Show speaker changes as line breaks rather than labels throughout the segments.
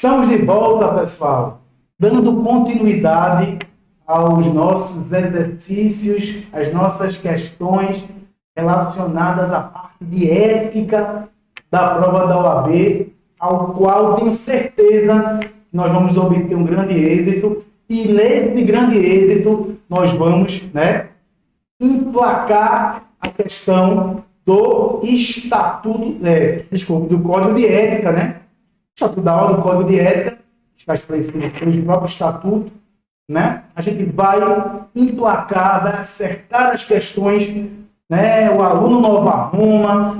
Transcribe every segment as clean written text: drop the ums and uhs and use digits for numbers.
Estamos de volta, pessoal, dando continuidade aos nossos exercícios, às nossas questões relacionadas à parte de ética da prova da OAB, ao qual tenho certeza que nós vamos obter um grande êxito, e nesse grande êxito nós vamos, emplacar a questão do estatuto, do Código de Ética, Estatuto da Ordem, do Código de Ética, está estabelecido pelo próprio Estatuto, A gente vai emplacar, vai acertar as questões, O aluno não arruma,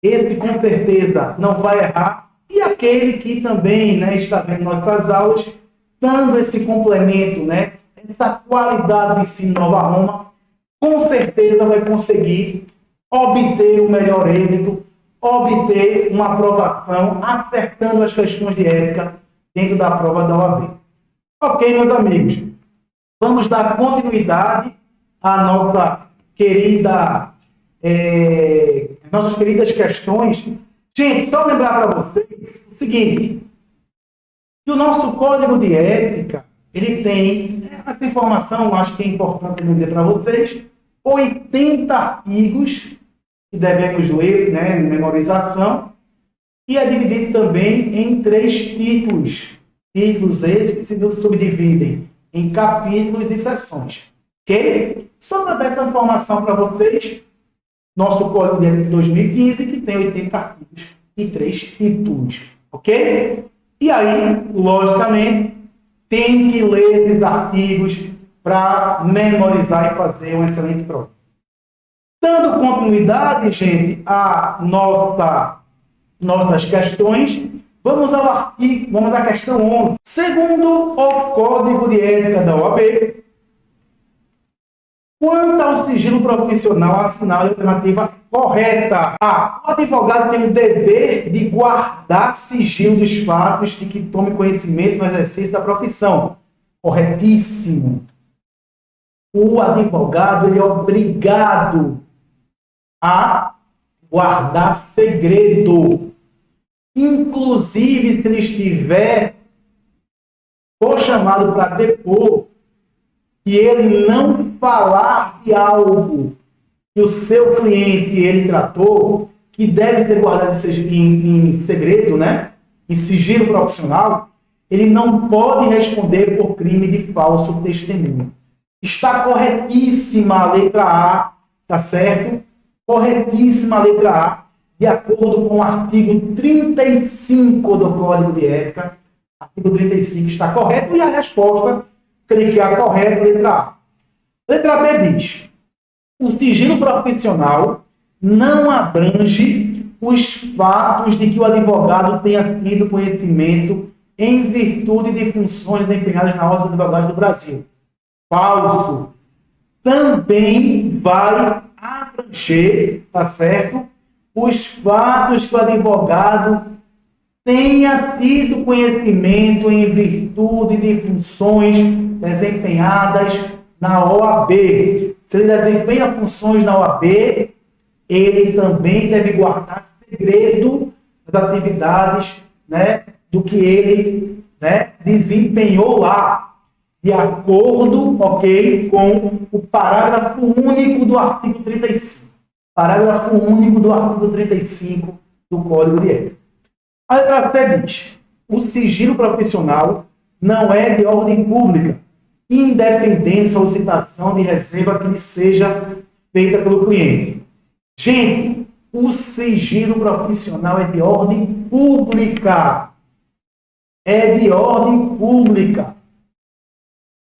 esse com certeza não vai errar, e aquele que também, está vendo nossas aulas, dando esse complemento, essa qualidade do ensino Nova Roma, com certeza vai conseguir obter o melhor êxito, obter uma aprovação, acertando as questões de ética dentro da prova da OAB. Ok, meus amigos, vamos dar continuidade à nossa querida, nossas queridas questões. Gente, só lembrar para vocês o seguinte, que o nosso Código de Ética, ele tem, essa informação acho que é importante dizer para vocês, 80 artigos que devemos ler, memorização, e é dividido também em 3 títulos. Títulos esses que se subdividem em capítulos e seções. Ok? Só para dar essa informação para vocês, nosso Código de Ética de 2015, que tem 80 artigos e 3 títulos. Ok? E aí, logicamente, tem que ler esses artigos para memorizar e fazer uma excelente prova. Dando continuidade, gente, a nossas questões, vamos à questão 11. Segundo o Código de Ética da OAB, quanto ao sigilo profissional, assinale a alternativa correta. A. O advogado tem o dever de guardar sigilo dos fatos de que tome conhecimento no exercício da profissão. Corretíssimo. O advogado ele é obrigado a guardar segredo. Inclusive, se ele for chamado para depor, e ele não falar de algo que o seu cliente ele tratou, que deve ser guardado em segredo, em sigilo profissional, ele não pode responder por crime de falso testemunho. Está corretíssima a letra A, tá certo? Corretíssima a letra A, de acordo com o artigo 35 do Código de Ética. Artigo 35 está correto, e a resposta, clicar correto, letra A. Letra B diz: o sigilo profissional não abrange os fatos de que o advogado tenha tido conhecimento em virtude de funções desempenhadas na Ordem dos Advogados do Brasil. Falso. Também vai abranger, tá certo? Os fatos que o advogado tenha tido conhecimento em virtude de funções desempenhadas na OAB. Se ele desempenha funções na OAB, ele também deve guardar segredo das atividades, do que ele, desempenhou lá, de acordo, com o parágrafo único do artigo 35. Parágrafo único do artigo 35 do Código de Ética. A letra C diz: o sigilo profissional não é de ordem pública, independente de solicitação de reserva que lhe seja feita pelo cliente. Gente, o sigilo profissional é de ordem pública. É de ordem pública.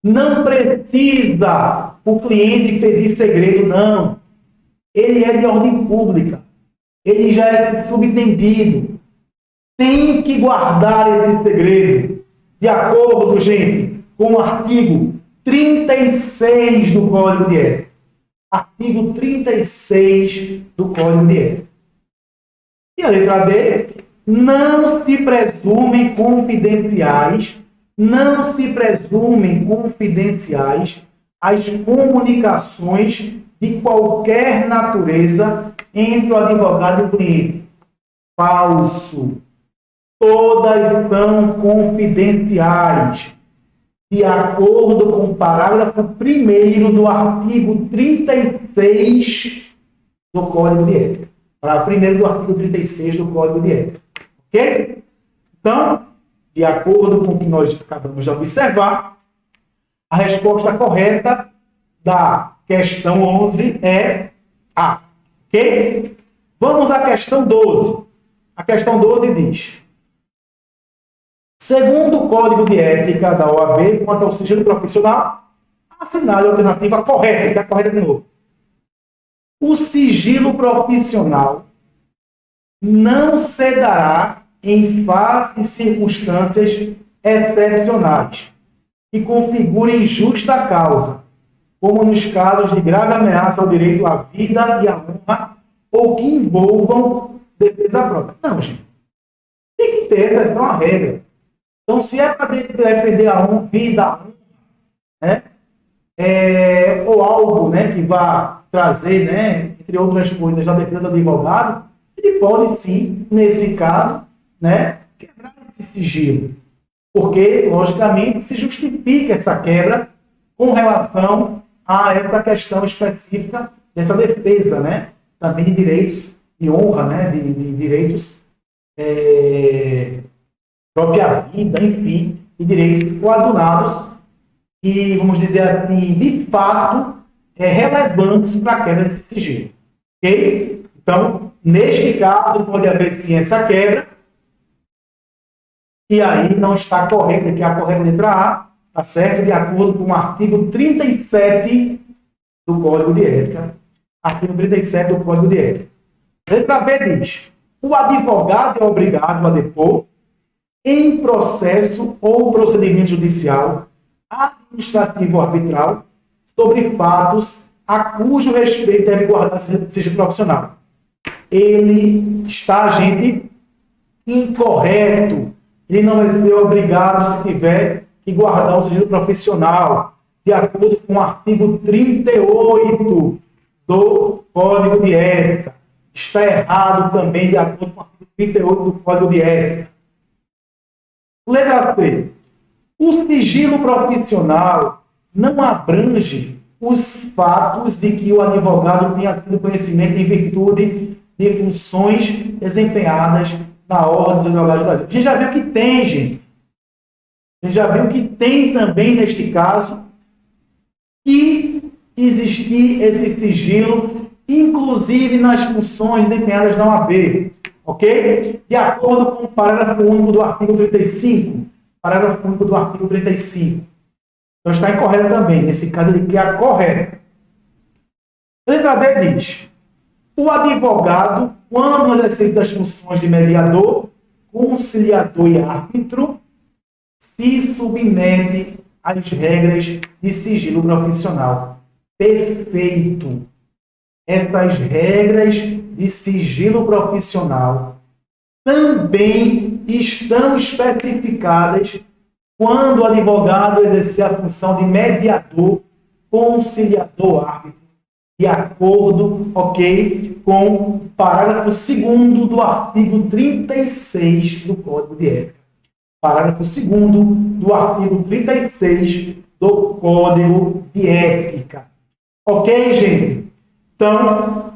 Não precisa o cliente pedir segredo, não. Ele é de ordem pública. Ele já é subentendido. Tem que guardar esse segredo. De acordo, gente, com o artigo 36 do Código de Ética. Artigo 36 do Código de Ética. E a letra D: não se presumem confidenciais as comunicações de qualquer natureza entre o advogado e o cliente. Falso. todas são confidenciais, de acordo com o parágrafo 1º do artigo 36 do Código de Ética. Parágrafo 1º do artigo 36 do Código de Ética. Ok? Então, de acordo com o que nós acabamos de observar, a resposta correta da questão 11 é A. Ok? Vamos à questão 12. A questão 12 diz: segundo o Código de Ética da OAB, quanto ao sigilo profissional, assinale a alternativa correta, que é a correta de novo. O sigilo profissional não se dará em face de circunstâncias excepcionais que configurem justa causa, como nos casos de grave ameaça ao direito à vida e à honra ou que envolvam defesa própria. Não, gente. Tem que ter exceção à regra. Então, se é para defender a vida, a honra, né? Ou algo, né, que vá trazer, né, entre outras coisas, a defesa do advogado, ele pode sim, nesse caso, né, quebrar esse sigilo. Porque, logicamente, se justifica essa quebra com relação a essa questão específica dessa defesa, né, também de direitos de honra, né, de direitos própria vida, enfim, de direitos coadunados e, vamos dizer assim, de fato, relevantes para a quebra desse sigilo. Ok? Então, neste caso, pode haver sim essa quebra, e aí não está correta, que é a correta letra A, tá certo? De acordo com o artigo 37 do Código de Ética. Artigo 37 do Código de Ética. Letra B diz: o advogado é obrigado a depor em processo ou procedimento judicial, administrativo ou arbitral, sobre fatos a cujo respeito deve guardar sigilo profissional. Ele está, gente, incorreto. Ele não vai ser obrigado se tiver que guardar o sigilo profissional, de acordo com o artigo 38 do Código de Ética. Está errado também, de acordo com o artigo 38 do Código de Ética. Letra C. O sigilo profissional não abrange os fatos de que o advogado tenha tido conhecimento em virtude de funções desempenhadas na Ordem dos Advogados do Brasil. A gente já viu que tem, gente. A gente já viu que tem também, neste caso, que existir esse sigilo, inclusive nas funções desempenhadas na OAB. Ok? De acordo com o parágrafo único do artigo 35. Parágrafo único do artigo 35. Então está incorreto também. Nesse caso, ele quer a correta. Letra D diz: o advogado, quando no exercício das funções de mediador, conciliador e árbitro, se submete às regras de sigilo profissional. Perfeito. Estas regras de sigilo profissional também estão especificadas quando o advogado exercer a função de mediador, conciliador, árbitro, de acordo, ok, com o parágrafo 2º do artigo 36 do Código de Ética. Parágrafo 2º do artigo 36 do Código de Ética. Ok, gente? Então,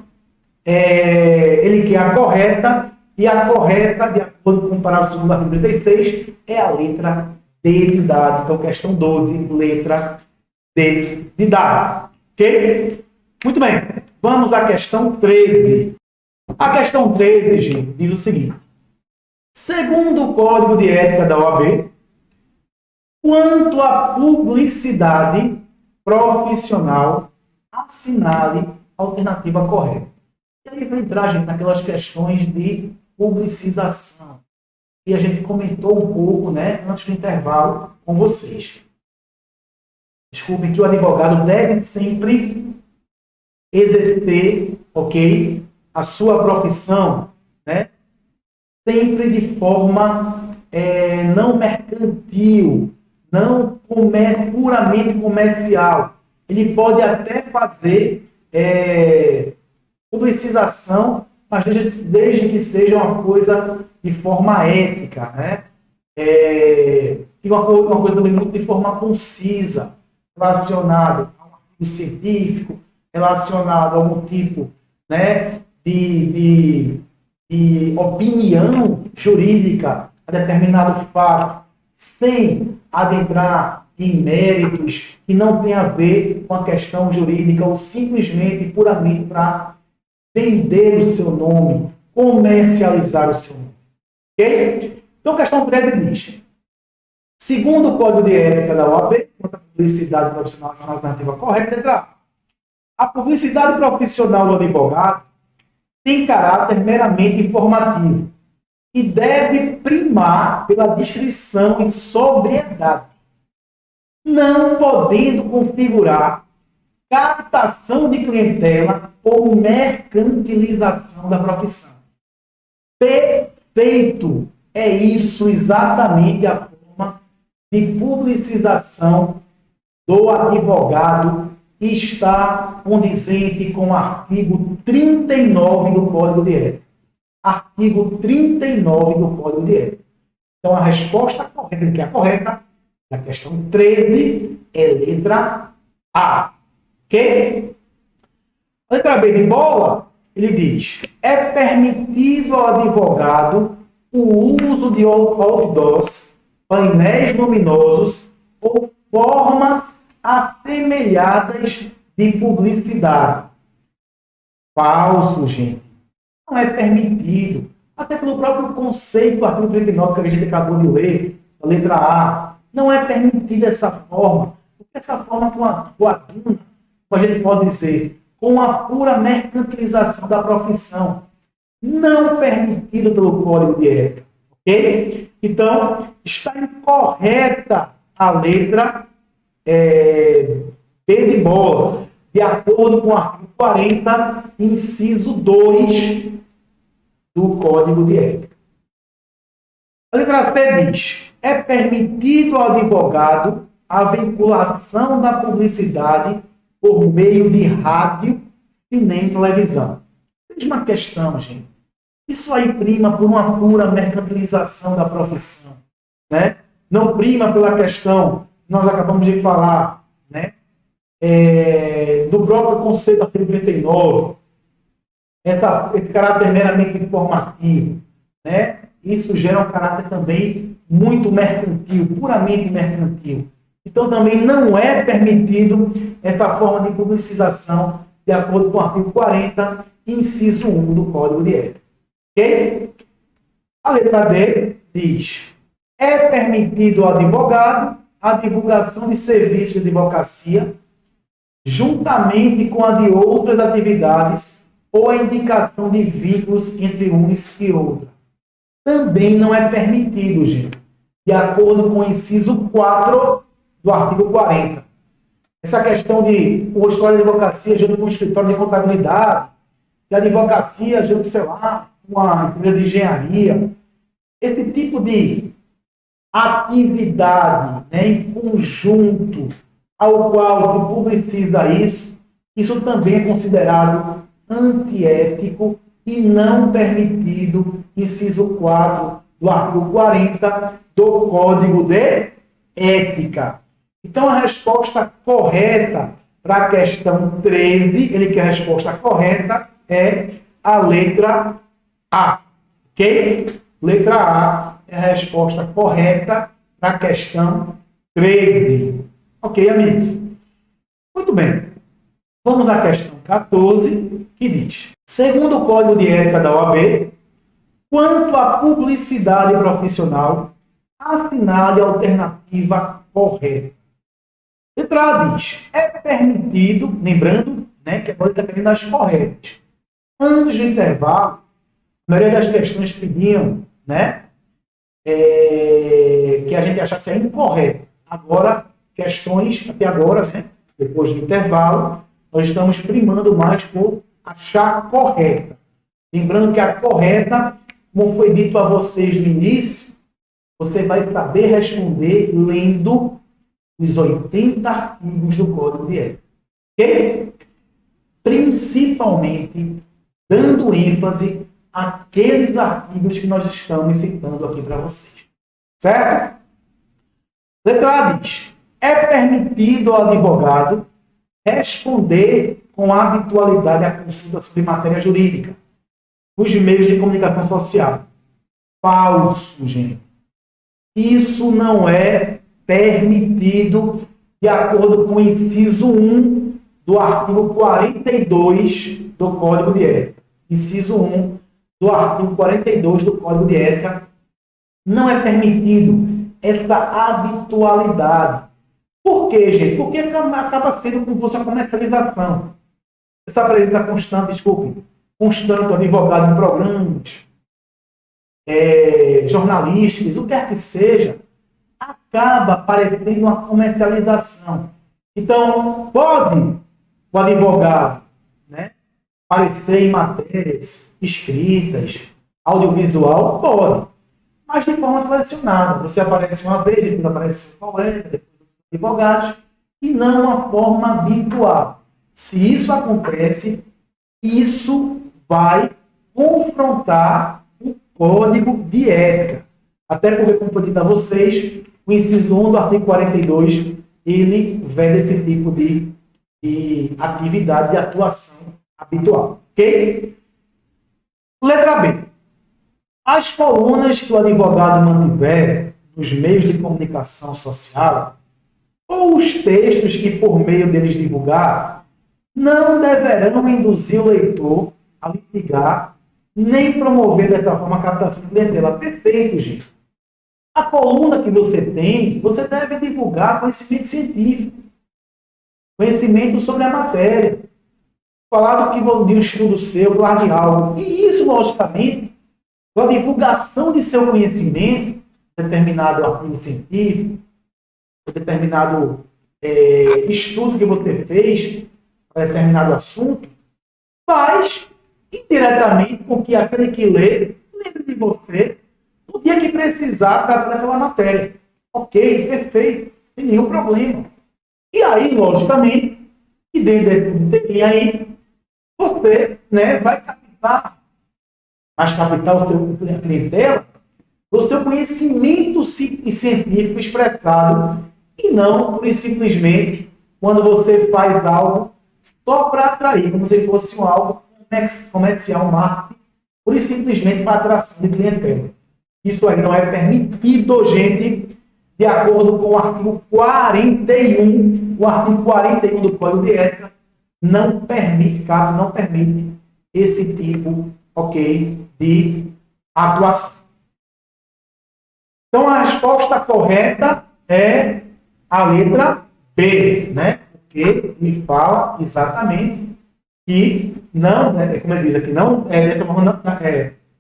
ele quer a correta, e a correta, de acordo com o parágrafo 2º do artigo 36, é a letra D de dado. Então, questão 12, letra D de dado. Ok? Muito bem. Vamos à questão 13. A questão 13, gente, diz o seguinte: segundo o Código de Ética da OAB, quanto à publicidade profissional, assinale a alternativa correta. E aí vai entrar, gente, naquelas questões de publicização. E a gente comentou um pouco, né, antes do intervalo com vocês. Desculpe que o advogado deve sempre exercer, ok, a sua profissão, né, sempre de forma não mercantil, não puramente comercial. Ele pode até fazer publicização mas desde que seja uma coisa de forma ética, né? E uma coisa também muito de forma concisa, relacionada a um artigo científico, relacionado a algum tipo, né, de opinião jurídica a determinado fato, sem adentrar em méritos que não tem a ver com a questão jurídica ou simplesmente, puramente para vender o seu nome, comercializar o seu nome. Ok? Então, a questão 13 diz: segundo o Código de Ética da OAB, quanto à publicidade profissional na alternativa correta, letra A publicidade profissional do advogado tem caráter meramente informativo e deve primar pela discrição e sobriedade, não podendo configurar captação de clientela ou mercantilização da profissão. Perfeito! É isso exatamente a forma de publicização do advogado que está condizente com o artigo 39 do Código de Ética. Artigo 39 do Código de Ética. Então, a resposta correta, que é a correta, da questão 13, é letra A. Ok? A letra B de bola, ele diz: é permitido ao advogado o uso de outdoors, painéis luminosos ou formas assemelhadas de publicidade. Falso, gente. Não é permitido. Até pelo próprio conceito do artigo 39 que a gente acabou de ler, a letra A. Não é permitida essa forma. Porque essa forma coaduna, como a gente pode dizer, com a pura mercantilização da profissão. Não permitido pelo Código de Ética. Ok? Então, está incorreta a letra B de bola, de acordo com o artigo 40, inciso 2 do Código de Ética. A letra C diz: é permitido ao advogado a vinculação da publicidade por meio de rádio, cinema e televisão. Mesma questão, gente. Isso aí prima por uma pura mercantilização da profissão, né? Não prima pela questão que nós acabamos de falar, né? Do próprio conceito do artigo 39, esse caráter meramente informativo, né? Isso gera um caráter também muito mercantil, puramente mercantil. Então, também não é permitido essa forma de publicização, de acordo com o artigo 40, inciso 1 do Código de Ética. Ok? A letra D diz: é permitido ao advogado a divulgação de serviços de advocacia, juntamente com a de outras atividades, ou a indicação de vínculos entre uns e outros. Também não é permitido, gente, de acordo com o inciso 4 do artigo 40. Essa questão de o escritório de advocacia junto com o escritório de contabilidade, de advocacia junto, sei lá, com a empresa de engenharia, esse tipo de atividade, né, em conjunto ao qual se publiciza isso também é considerado antiético e não permitido, inciso 4 do artigo 40 do Código de Ética. Então, a resposta correta para a questão 13, ele quer a resposta correta, é a letra A. Ok? Letra A é a resposta correta para a questão 13. Ok, amigos? Muito bem. Vamos à questão 14, que diz: segundo o Código de Ética da OAB, quanto à publicidade profissional, assinale a alternativa correta. Letra A diz: é permitido, lembrando, né, que agora está pedindo as corretas. Antes do intervalo, a maioria das questões pediam, né, que a gente achasse incorreto. Agora, questões, até agora, né, depois do intervalo, nós estamos primando mais por achar correta. Lembrando que a correta, como foi dito a vocês no início, você vai saber responder lendo os 80 artigos do Código de Ética. Ok? Principalmente dando ênfase àqueles artigos que nós estamos citando aqui para vocês. Certo? Letra A diz: é permitido ao advogado responder com habitualidade à consulta sobre matéria jurídica nos meios de comunicação social. Falso, gente. Isso não é permitido de acordo com o inciso 1 do artigo 42 do Código de Ética. Inciso 1 do artigo 42 do Código de Ética. Não é permitido essa habitualidade. Por quê, gente? Porque acaba sendo como fosse a comercialização. Essa presença constante, constante, o advogado em programas, jornalísticos, o que quer que seja, acaba parecendo uma comercialização. Então, pode o advogado, né, aparecer em matérias escritas, audiovisual? Pode, mas de forma selecionada. Você aparece uma vez, depois aparece um colega, depois advogados, e não uma forma habitual. Se isso acontece, isso vai confrontar o Código de Ética. Até porque, como eu disse a vocês, o inciso 1 do artigo 42, ele vê desse tipo de atividade, de atuação habitual. Ok? Letra B. As colunas que o advogado mantiver nos meios de comunicação social ou os textos que por meio deles divulgar não deverão induzir o leitor a litigar nem promover dessa forma a captação de clientela. Perfeito, gente. A coluna que você tem, você deve divulgar conhecimento científico, conhecimento sobre a matéria, falar de um estudo seu, falar de algo. E isso, logicamente, com a divulgação de seu conhecimento, determinado artigo científico, determinado estudo que você fez para determinado assunto, faz indiretamente com que aquele que lê lembre de você no dia que precisar tratar daquela matéria. Ok, perfeito, não tem nenhum problema. E aí, logicamente, que dentro desse TI aí, você, né, vai captar o seu clientela do seu conhecimento científico expressado e não simplesmente quando você faz algo só para atrair, como se fosse algo comercial, marketing, pura e simplesmente para atração de clientela. Isso aí não é permitido, gente, de acordo com o artigo 41. O artigo 41 do Código de Ética não permite esse tipo, ok, de atuação. Então, a resposta correta é a letra B, né? Porque me fala exatamente que não, né, como ele diz aqui, não é dessa forma,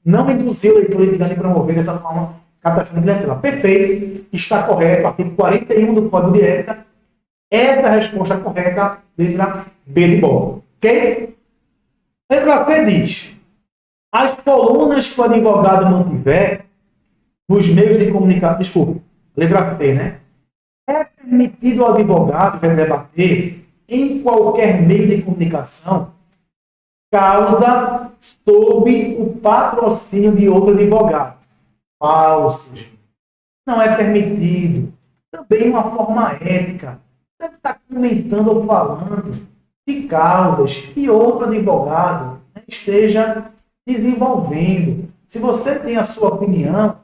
não induzir o leitor litigante a promover dessa forma captação de clientela. Perfeito, está correto, artigo 41 do Código de Ética. Essa é a resposta correta, letra B de bola. Ok? Letra C diz: as colunas que o advogado mantiver nos meios de comunicação. Desculpa, letra C, né? É permitido ao advogado debater em qualquer meio de comunicação causa sob o patrocínio de outro advogado. Falso, gente. Não é permitido. Também uma forma ética. Deve estar comentando ou falando de causas que outro advogado, né, esteja desenvolvendo. Se você tem a sua opinião,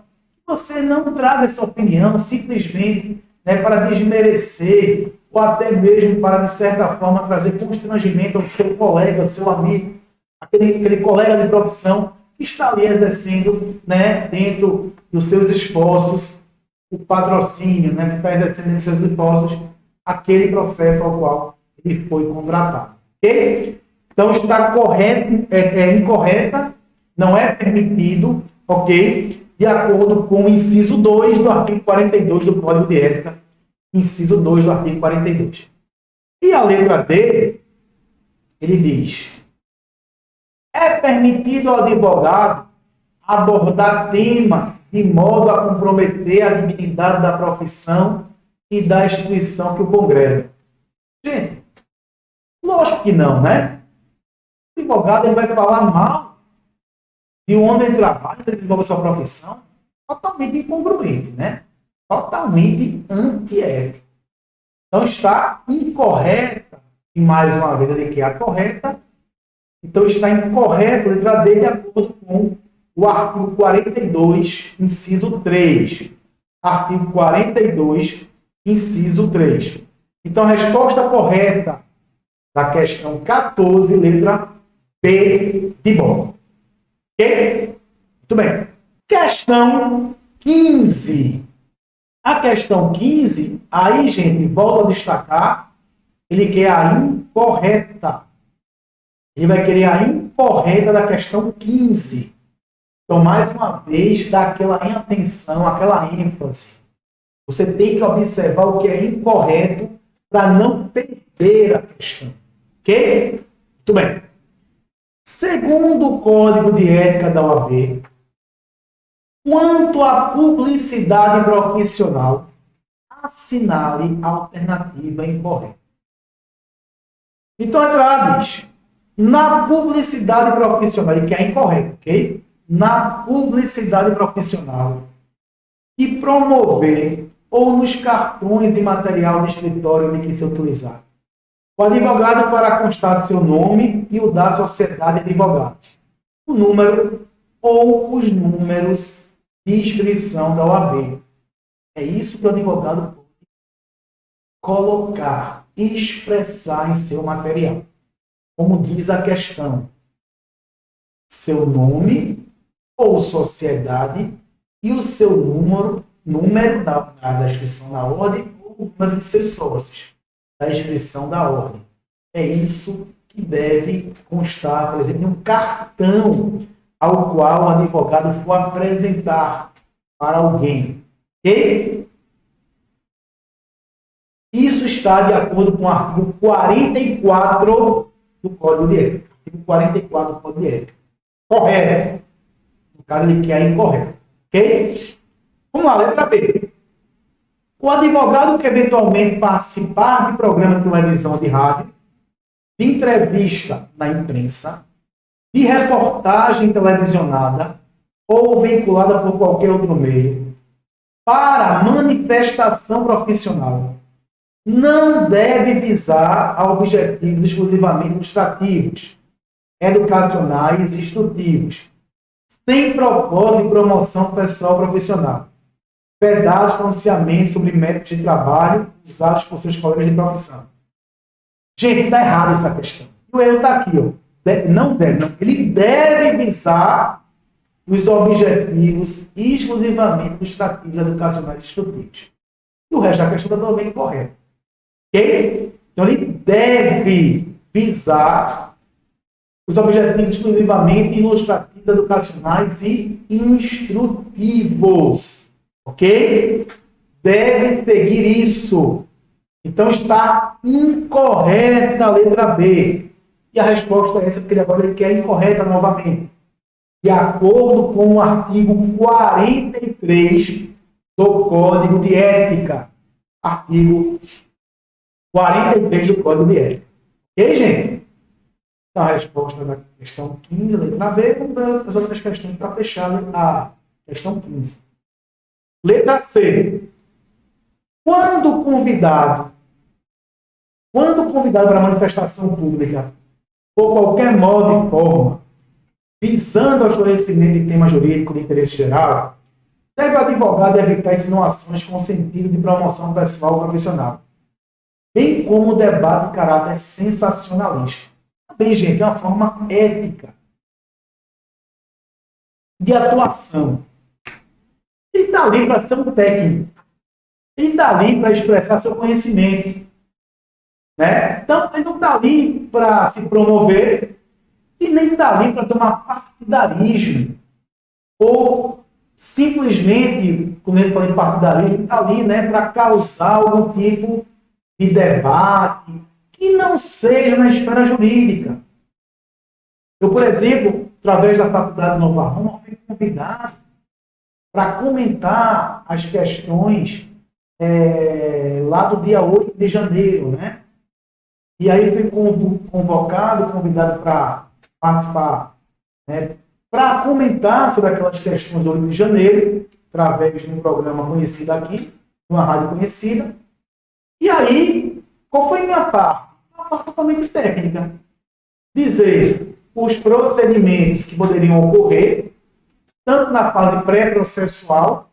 você não traga essa opinião simplesmente, né, para desmerecer ou até mesmo para, de certa forma, trazer constrangimento ao seu colega, ao seu amigo, aquele colega de profissão que está ali exercendo, né, dentro dos seus esforços, o patrocínio, né, que está exercendo nos seus esforços aquele processo ao qual ele foi contratado. Ok? Então, está correto, incorreta, não é permitido, ok? De acordo com o inciso 2 do artigo 42 do Código de Ética, inciso 2 do artigo 42. E a letra D, ele diz: é permitido ao advogado abordar tema de modo a comprometer a dignidade da profissão e da instituição que o congrega. Gente, lógico que não, né? O advogado ele vai falar mal de onde ele trabalha, ele desenvolve a sua profissão, totalmente incongruente, né? Totalmente antiético. Então está incorreta, e mais uma vez ele quer a correta, então está incorreta a letra D de acordo com o artigo 42, inciso 3. Artigo 42, inciso 3. Então a resposta correta da questão 14, letra B de bola. Ok? Muito bem. Questão 15. A questão 15, aí, gente, volto a destacar, ele quer a incorreta. Ele vai querer a incorreta da questão 15. Então, mais uma vez, dá aquela atenção, aquela ênfase. Você tem que observar o que é incorreto para não perder a questão. Ok? Muito bem. Segundo o Código de Ética da OAB, quanto à publicidade profissional, assinale a alternativa incorreta. Então, a letra diz, na publicidade profissional, que é incorreto, ok? Na publicidade profissional, e promover ou nos cartões e material de escritório de que se utilizar. O advogado fará constar seu nome e o da sociedade de advogados, o número ou os números de inscrição da OAB. É isso que o advogado pode colocar, expressar em seu material. Como diz a questão, seu nome ou sociedade e o seu número da inscrição na ordem ou o número de seus sócios da inscrição da ordem. É isso que deve constar, por exemplo, em um cartão ao qual o advogado for apresentar para alguém. Ok? Isso está de acordo com o artigo 44 do Código de Ética. Artigo 44 do Código de Ética. Correto. No caso, ele quer incorreto. Ok? Vamos lá, letra B. O advogado que eventualmente participar de programa de televisão ou de rádio, de entrevista na imprensa, de reportagem televisionada ou vinculada por qualquer outro meio, para manifestação profissional, não deve visar a objetivos exclusivamente ilustrativos, educacionais e instrutivos, sem propósito de promoção pessoal profissional, vedados pronunciamentos sobre métodos de trabalho usados por seus colegas de profissão. Gente, está errado essa questão. O erro está aqui, ó. Não deve, não. Ele deve visar os objetivos exclusivamente ilustrativos, educacionais e instrutivos. E o resto da questão está totalmente correto. Ok? Então, ele deve visar os objetivos exclusivamente ilustrativos, educacionais e instrutivos. Ok? Deve seguir isso. Então, está incorreta a letra B. E a resposta é essa, porque agora ele quer incorreta novamente. De acordo com o artigo 43 do Código de Ética. Artigo 43 do Código de Ética. Ok, gente? Então, a resposta da questão 15, letra B, vamos ver as outras questões para fechar a questão 15. Letra C. Quando convidado para manifestação pública, por qualquer modo e forma, visando ao esclarecimento de tema jurídico de interesse geral, deve o advogado evitar insinuações com sentido de promoção pessoal ou profissional, bem como o debate de caráter sensacionalista. Também, gente, é uma forma ética de atuação. Ele está ali para ser um técnico. Ele está ali para expressar seu conhecimento. Né? Então, ele não está ali para se promover e nem está ali para tomar partidarismo. Ou simplesmente, quando ele fala em partidarismo, está ali, né, para causar algum tipo de debate que não seja na esfera jurídica. Eu, por exemplo, através da Faculdade de Nova Roma, fui convidado para comentar as questões lá do dia 8 de janeiro, né? E aí fui convidado para participar, né, para comentar sobre aquelas questões do 8 de janeiro, através de um programa conhecido aqui, uma rádio conhecida. E aí, qual foi a minha parte? Uma parte totalmente técnica. Dizer os procedimentos que poderiam ocorrer, tanto na fase pré-processual,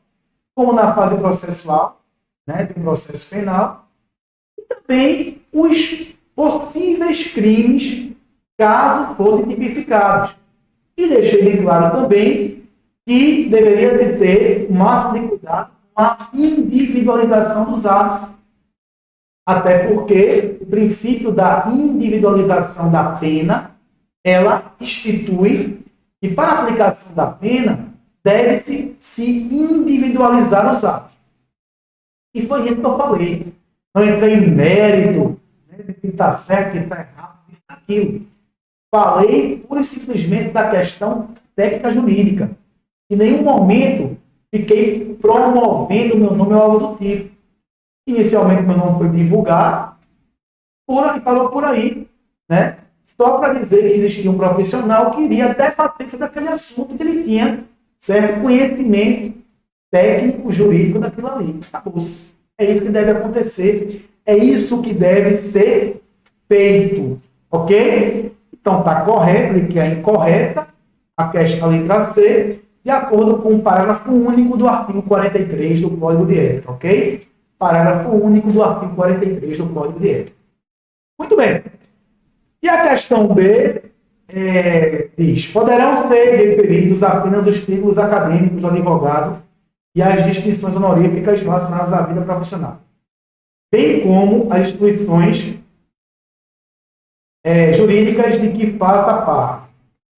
como na fase processual, né, do processo penal, e também os possíveis crimes, caso fossem tipificados. E deixei bem claro também que deveria se ter o máximo de cuidado com a individualização dos atos. Até porque o princípio da individualização da pena, ela institui que para a aplicação da pena deve-se se individualizar os atos. E foi isso que eu falei. Não entrei em mérito, né, de que está certo, que está errado, isso, aquilo. Falei pura e simplesmente da questão técnica jurídica. Em nenhum momento fiquei promovendo meu nome ou algo do tipo. Inicialmente, meu nome foi divulgado e falou por aí, né? Só para dizer que existia um profissional que iria debater sobre aquele assunto que ele tinha certo conhecimento técnico, jurídico daquilo ali. Acabou-se. É isso que deve acontecer. É isso que deve ser feito. Ok? Então, está correto, ele que é incorreta, a questão letra C, de acordo com o parágrafo único do artigo 43 do Código de Ética, ok? Parágrafo único do artigo 43 do Código de Ética. Muito bem. E a questão B diz: poderão ser referidos apenas os títulos acadêmicos do advogado e as distinções honoríficas relacionadas à vida profissional, bem como as instituições jurídicas de que faça parte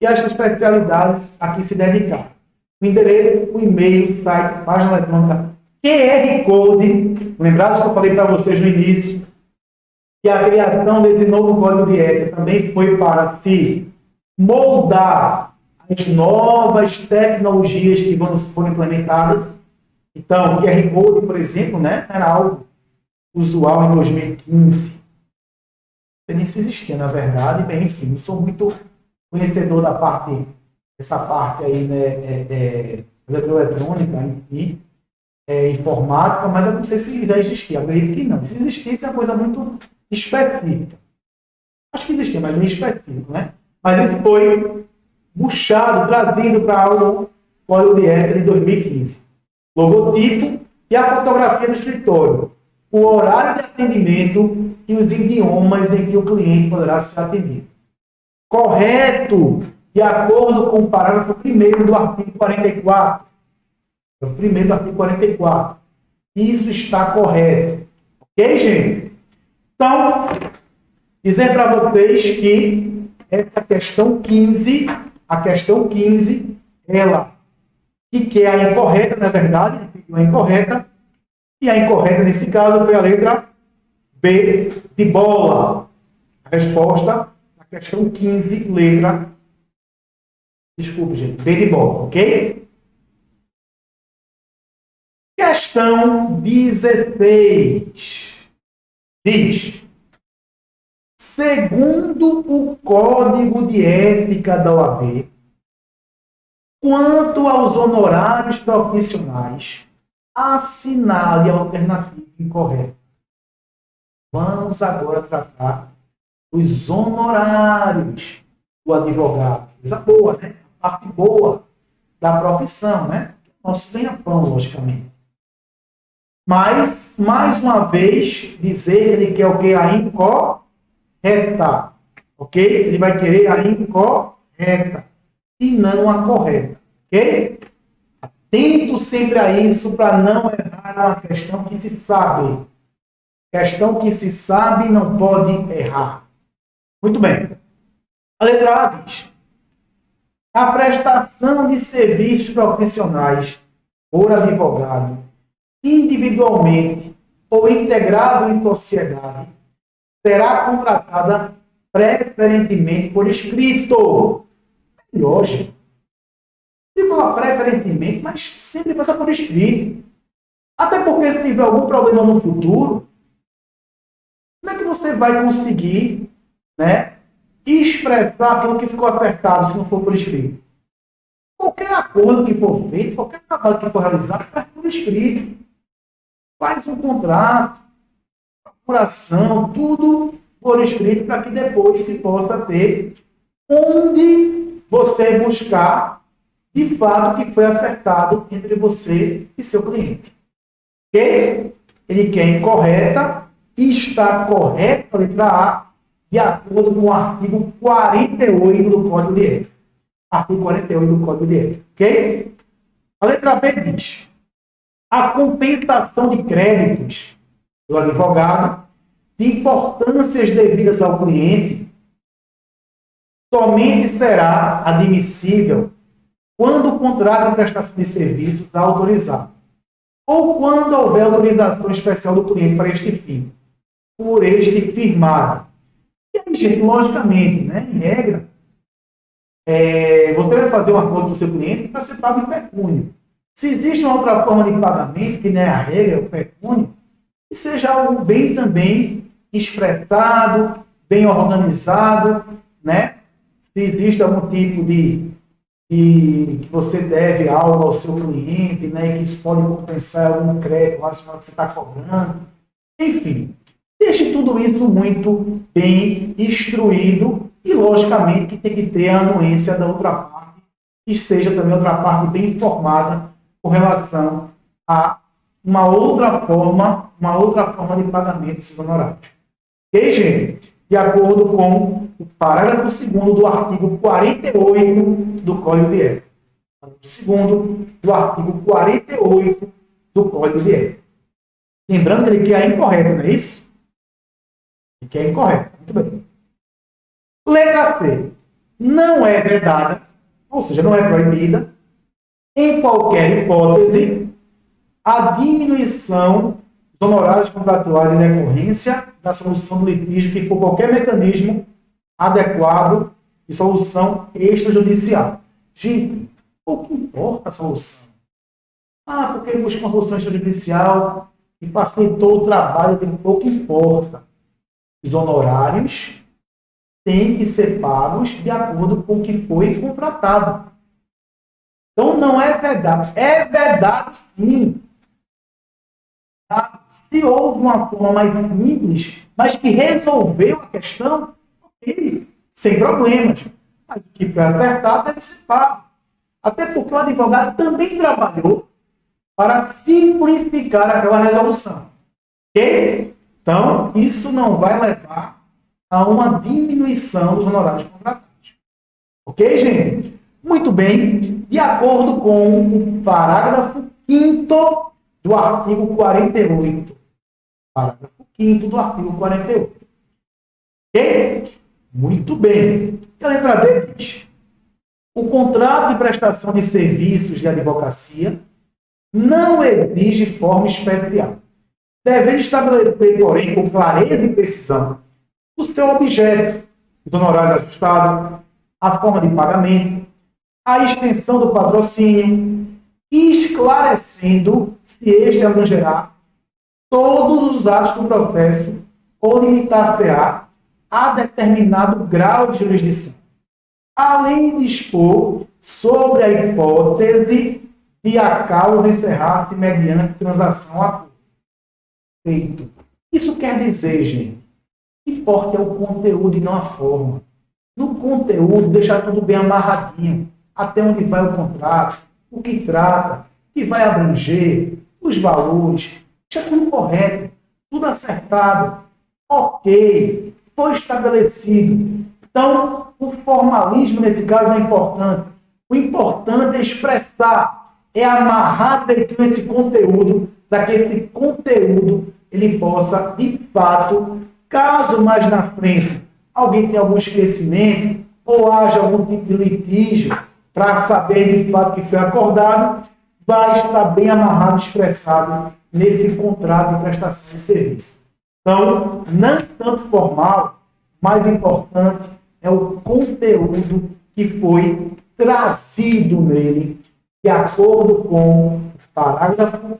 e as especialidades a que se dedicar. O endereço, o e-mail, o site, página eletrônica, QR Code. Lembraram que eu falei para vocês no início que a criação desse novo Código de Ética também foi para se moldar as novas tecnologias que foram implementadas. Então, o QR Code, por exemplo, né, era algo usual em 2015. Não sei nem se existia, na verdade. Bem, enfim, eu sou muito conhecedor dessa parte aí, né, eletrônica, enfim, informática, mas eu não sei se já existia. Eu acredito que não. Se existisse, é uma coisa muito específica. Acho que existia, mas meio específico, né? Mas isso foi puxado, trazido para o Código de Ética de 2015. Logotipo e a fotografia do escritório. O horário de atendimento e os idiomas em que o cliente poderá ser atendido. Correto, de acordo com o parágrafo 1º do artigo 44. É o primeiro do artigo 44. Isso está correto. Ok, gente? Então, dizer para vocês que essa questão 15, a questão 15, ela, que é a incorreta, na verdade, a incorreta, e a incorreta nesse caso foi a letra B de bola. A resposta à questão 15, letra, desculpe, gente, B de bola, ok? Questão 16. Diz: segundo o Código de Ética da OAB, quanto aos honorários profissionais, assinale a alternativa incorreta. Vamos agora tratar dos honorários do advogado. Coisa boa, né? A parte boa da profissão, né? Nosso ganha-pão, logicamente. Mas, mais uma vez, dizer que ele quer o quê? A incorreta. Ok? Ele vai querer a incorreta e não a correta. Ok? Atento sempre a isso para não errar uma questão que se sabe. Questão que se sabe não pode errar. Muito bem. A letra A diz: a prestação de serviços profissionais por advogado, individualmente ou integrado em sociedade, será contratada preferentemente por escrito. Melhor, gente. Eu falar preferentemente, mas sempre passa por escrito. Até porque se tiver algum problema no futuro, como é que você vai conseguir, né, expressar aquilo que ficou acertado, se não for por escrito. Qualquer acordo que for feito, qualquer trabalho que for realizado, faz por escrito. Faz um contrato, procuração, tudo por escrito, para que depois se possa ter onde você buscar, de fato, o que foi acertado entre você e seu cliente. Ok? Ele quer incorreta e está correta a letra A, de acordo com o artigo 48 do Código de Ética. Artigo 48 do Código de Ética. Ok? A letra B diz: a compensação de créditos do advogado de importâncias devidas ao cliente somente será admissível quando o contrato de prestação de serviços autorizado, ou quando houver autorização especial do cliente para este fim, por este firmado. E aí, gente, logicamente, né, em regra, você vai fazer um acordo com o seu cliente para ser pago em pecúnio. Se existe uma outra forma de pagamento, que não é a regra, é o pecúnio, que seja algo bem também expressado, bem organizado, né? Se existe algum tipo de que você deve algo ao seu cliente, né, e que isso pode compensar algum crédito relacionado ao que você está cobrando. Enfim, deixe tudo isso muito bem instruído e, logicamente, que tem que ter a anuência da outra parte e seja também outra parte bem informada com relação a uma outra forma de pagamento dos honorários. Ok, gente? De acordo com o parágrafo 2º do artigo 48 do Código de Ética. Parágrafo 2º do artigo 48 do Código de Ética. Lembrando que ele quer incorreto, não é isso? Ele quer incorreto. Muito bem. Letra C. Não é vedada, ou seja, não é proibida, em qualquer hipótese, a diminuição dos honorários contratuais em decorrência da solução do litígio que for qualquer mecanismo adequado de solução extrajudicial. Gente, o que importa a solução? Porque ele buscou uma solução extrajudicial e facilitou o trabalho dele. O que importa? Os honorários têm que ser pagos de acordo com o que foi contratado. Então, não é vedado. É vedado, sim. Se houve uma forma mais simples, mas que resolveu a questão, ok, sem problemas. Mas o que foi acertado deve ser pago. Até porque o advogado também trabalhou para simplificar aquela resolução. Ok? Então, isso não vai levar a uma diminuição dos honorários contratados. Ok, gente? Muito bem. De acordo com o parágrafo 5º do artigo 48. Parágrafo 5º do artigo 48. Ok? Muito bem. E a letra D diz: o contrato de prestação de serviços de advocacia não exige forma especial, devendo estabelecer, porém, com clareza e precisão, o seu objeto, os honorários ajustados, a forma de pagamento, a extensão do patrocínio, esclarecendo se este abrangerá todos os atos do processo ou limitar-se-á a determinado grau de jurisdição, além de expor sobre a hipótese de a causa encerrar-se mediante transação a acordo. Feito. Isso quer dizer, gente, o que importa é o conteúdo e não a forma. No conteúdo, deixar tudo bem amarradinho, até onde vai o contrato, o que trata, o que vai abranger, os valores, deixa tudo correto, tudo acertado, ok, foi estabelecido. Então, o formalismo, nesse caso, não é importante. O importante é expressar, é amarrar direitinho esse conteúdo, para que esse conteúdo ele possa, de fato, caso mais na frente alguém tenha algum esquecimento ou haja algum tipo de litígio para saber de fato que foi acordado, vai estar bem amarrado, expressado nesse contrato de prestação de serviço. Então, não tanto formal, mais importante é o conteúdo que foi trazido nele, de acordo com o parágrafo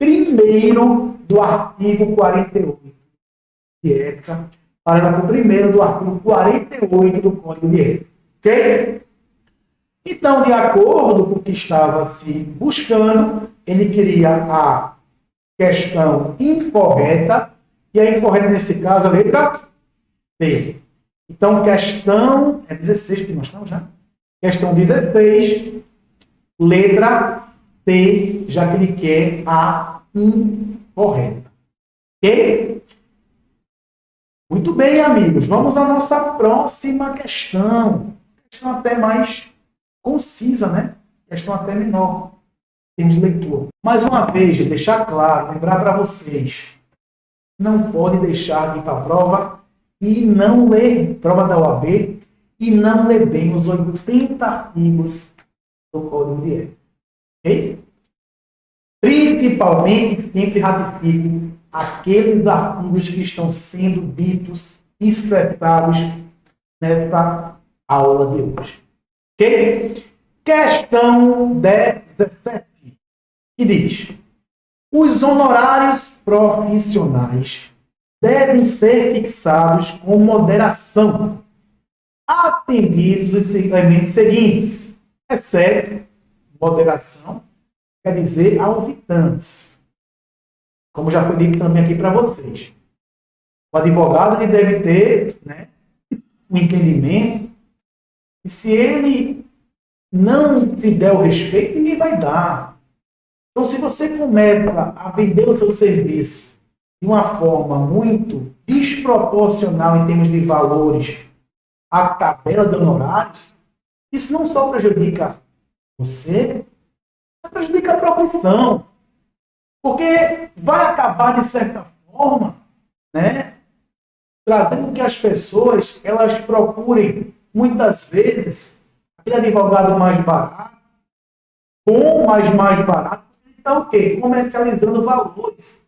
1º do artigo 48 de ética, Parágrafo 1º do artigo 48 do Código de Ética. Ok? Então, de acordo com o que estava se buscando, ele queria a questão incorreta, e a incorreta, nesse caso, a letra C. Então, questão... É 16 que nós estamos, né? Questão 16, letra C, já que ele quer a incorreta. Ok? Muito bem, amigos. Vamos à nossa próxima questão. Questão até mais concisa, né? Questão até menor. Temos leitura. Mais uma vez, deixar claro, lembrar para vocês, não pode deixar de ir para a prova e não ler, prova da OAB, e não ler bem os 80 artigos do Código de Ética. Ok? Principalmente, sempre ratifico aqueles artigos que estão sendo ditos, expressados nessa aula de hoje. Ok? Questão 17, que diz: os honorários profissionais devem ser fixados com moderação, atendidos os elementos seguintes, exceto moderação, quer dizer, alvitantes. Como já foi dito também aqui para vocês. O advogado ele deve ter, né, um entendimento, e se ele não te der o respeito, ninguém vai dar. Então, se você começa a vender o seu serviço de uma forma muito desproporcional em termos de valores à tabela de honorários, isso não só prejudica você, mas prejudica a profissão. Porque vai acabar, de certa forma, né, trazendo que as pessoas elas procurem, muitas vezes, aquele advogado mais barato, bom, mas mais barato, então o quê? Comercializando valores.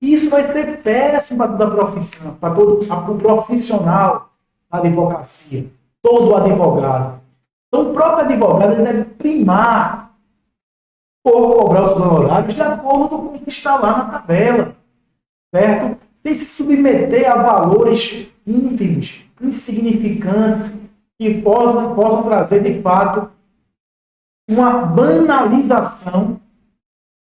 E isso vai ser péssimo para toda a profissão, para o profissional da advocacia, todo advogado. Então o próprio advogado ele deve primar por cobrar os honorários de acordo com o que está lá na tabela, certo? Sem se submeter a valores ínfimos, insignificantes, que possam trazer, de fato, uma banalização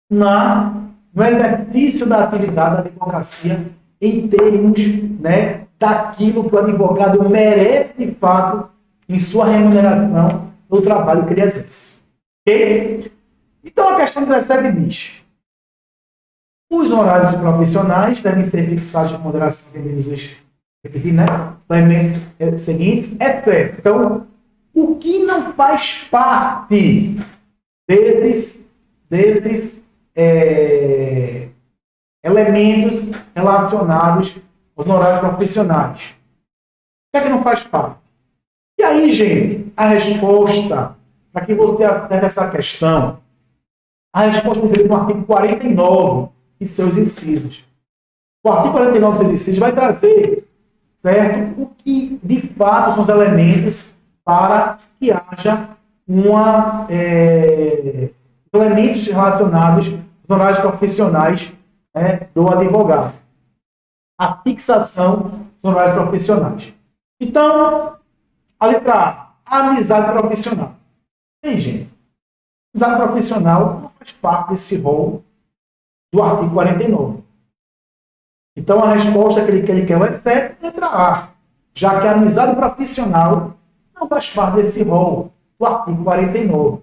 no exercício da atividade da advocacia em termos, né, daquilo que o advogado merece, de fato, em sua remuneração do trabalho que ele exerce. Ok? Então, a questão 17 diz: os honorários profissionais devem ser fixados de moderação, repetir, né? Elementos seguintes, exceto. Então, o que não faz parte desses elementos relacionados aos honorários profissionais? O que é que não faz parte? E aí, gente, a resposta para que você acerte essa questão, a resposta é no artigo 49 e seus incisos. O artigo 49 e seus incisos vai trazer, certo, o que de fato são os elementos para que haja elementos relacionados aos honorários profissionais, né, do advogado. A fixação dos honorários profissionais. Então, a letra A, amizade profissional. Bem, gente, amizade profissional não faz parte desse rol do artigo 49. Então, a resposta que ele quer é o exceto, letra A, já que a amizade profissional não faz parte desse rol do artigo 49.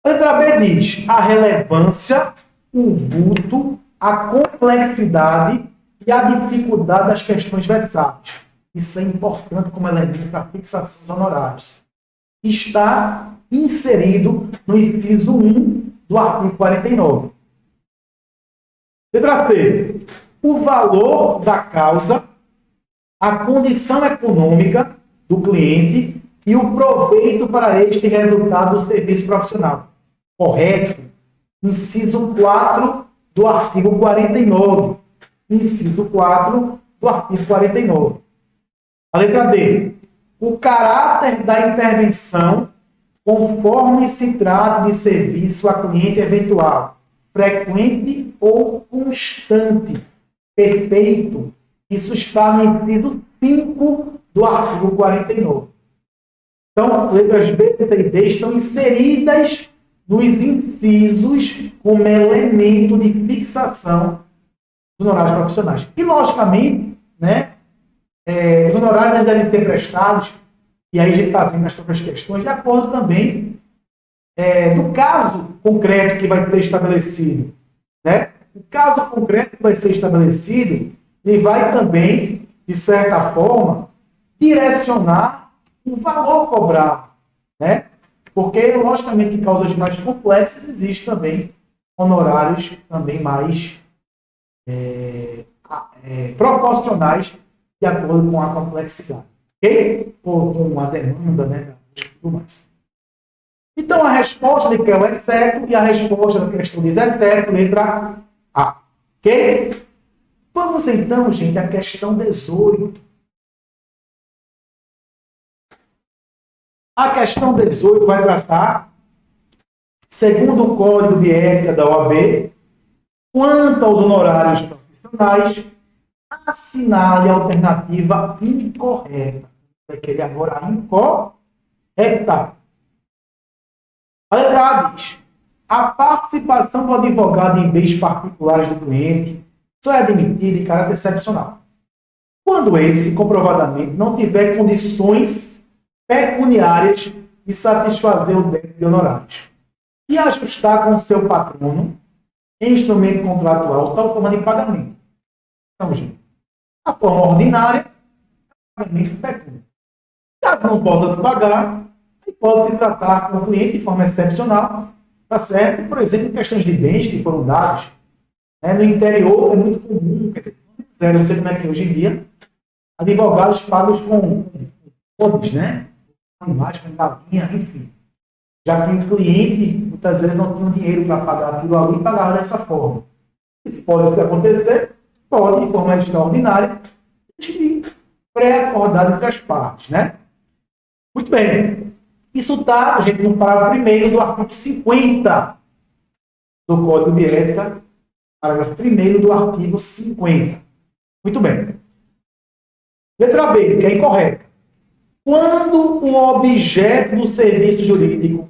A letra B diz: a relevância, o vulto, a complexidade e a dificuldade das questões versáteis. Isso é importante como elemento para a fixação dos honorários. Está inserido no inciso 1 do artigo 49. Letra C. O valor da causa, a condição econômica do cliente e o proveito para este resultado do serviço profissional. Correto? Inciso 4 do artigo 49. Inciso 4 do artigo 49. A letra D. O caráter da intervenção conforme se trata de serviço a cliente eventual, frequente ou constante, perfeito, Isso está no inciso 5 do artigo 49. Então, letras B, C e D estão inseridas nos incisos como elemento de fixação dos honorários profissionais. E, logicamente, né, os honorários devem ser prestados, e aí a gente está vendo as próprias questões, de acordo também do caso concreto que vai ser estabelecido. Né? O caso concreto que vai ser estabelecido, ele vai também, de certa forma, direcionar o valor cobrado. Né? Porque, logicamente, em causas mais complexas, existem também honorários também mais proporcionais de acordo com a complexidade. Ok? Ou com a demanda, né? E tudo mais. Então, a resposta de que é o exceto e a resposta da questão diz exceto, letra A. Ok? Vamos então, gente, à questão 18. A questão 18 vai tratar, segundo o Código de Ética da OAB, quanto aos honorários profissionais, assinale a alternativa incorreta. Vai querer agora a incorreta. A letra A diz: a participação do advogado em bens particulares do cliente só é admitida em caráter excepcional, quando esse, comprovadamente, não tiver condições pecuniárias de satisfazer o débito de honorários e ajustar com o seu patrono, em instrumento contratual, tal forma de pagamento. Então, gente, a forma ordinária é pagamento pecuniário. Caso não possa pagar, pode se tratar com o cliente de forma excepcional, tá certo? Por exemplo, em questões de bens que foram dados, né? No interior é muito comum, quer dizer, não sei como é que é hoje em dia, advogados pagos com podes, né? Animais, com galinha, enfim. Já que o cliente, muitas vezes, não tinha dinheiro para pagar aquilo ali e pagava dessa forma. Isso pode acontecer, pode, de forma extraordinária, pré-acordado entre as partes, né? Muito bem. Isso está, gente, no parágrafo 1º do artigo 50 do Código de Ética, parágrafo 1º do artigo 50. Muito bem. Letra B, que é incorreta. Quando o objeto do serviço jurídico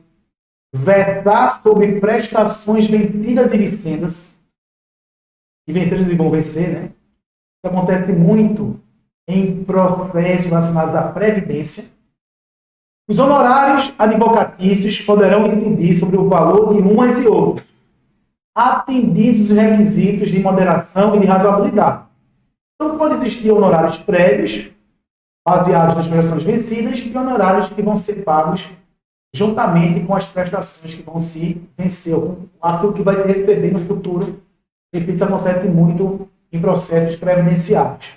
versar sobre prestações vencidas e vincendas, e vencedas e vão vencer, né? Isso acontece muito em processos relacionados à previdência. Os honorários advocatícios poderão incidir sobre o valor de umas e outras, atendidos os requisitos de moderação e de razoabilidade. Então, pode existir honorários prévios, baseados nas prestações vencidas, e honorários que vão ser pagos juntamente com as prestações que vão se vencer, aquilo que vai se receber no futuro. Repito, isso acontece muito em processos previdenciários.